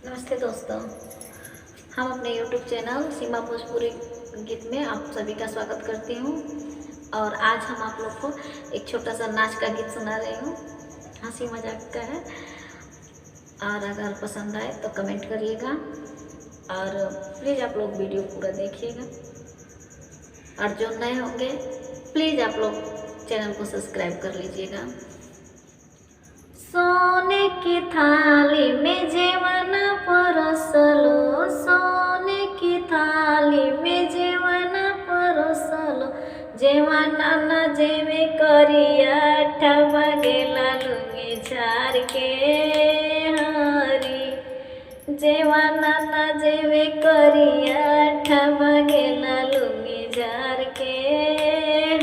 नमस्ते दोस्तों, हम अपने YouTube चैनल सीमा भोजपुरी गीत में आप सभी का स्वागत करती हूँ। और आज हम आप लोग को एक छोटा सा नाच का गीत सुना रही हूँ, हंसी मजाक का है। और अगर पसंद आए तो कमेंट करिएगा और प्लीज़ आप लोग वीडियो पूरा देखिएगा। और जो नए होंगे प्लीज़ आप लोग चैनल को सब्सक्राइब कर लीजिएगा। सोने की थाली में जेवना परोसलो, सोने की थाली में जेवना परोसलो, जेवना न जेवे करिया ठबा गेला लुंगी झार के हरी, जेवना न जेवे करिया ठबा गेला लुंगी झार के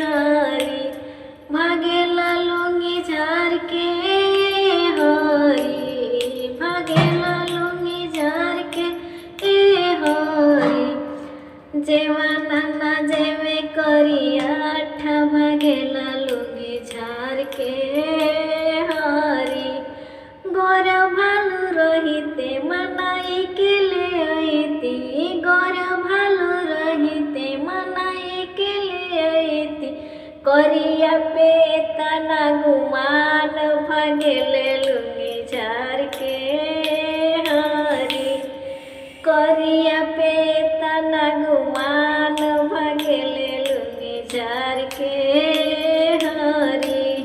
हरी, भागेला लुंगी झार के जेवना न जेवे करिया ठबा गेला लुंगी झार के हरी, गोर भालू रहिते मनाई के ले आईती, गोर भालू रहिते मनाई के ले आईती, करिया पे तना गुमान भागेले लुंगी झार के हरी, करिया पे तना गुमान भागेले लुंगी झार के हरी,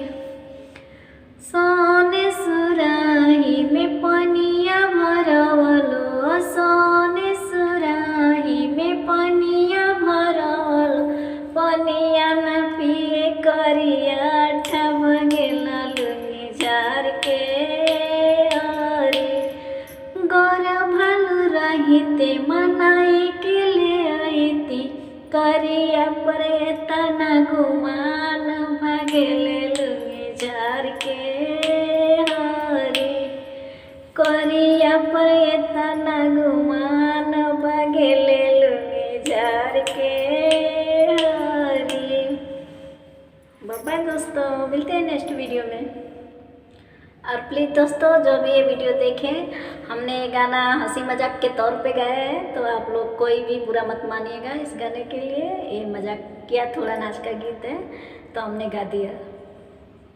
सोने सुराही में पनिया भरवलो, सोने सुराही में पनिया भरवलो, पनिया न पिए करिया ठबा गेला लुंगी झार के हरी, गोर भालू रहिते मनाई के ले आईती, करिया पर तना गुमान भागेले लुंगी झार के हरी, करिया पर तना गुमान भागेले लुंगी झार के हरी। बाय दोस्तों, मिलते हैं नेक्स्ट वीडियो में। और प्लीज़ दोस्तों, जो भी ये वीडियो देखें, हमने गाना हंसी मजाक के तौर पे गाया है, तो आप लोग कोई भी बुरा मत मानिएगा इस गाने के लिए। ये मजाक किया, थोड़ा नाच का गीत है तो हमने गा दिया।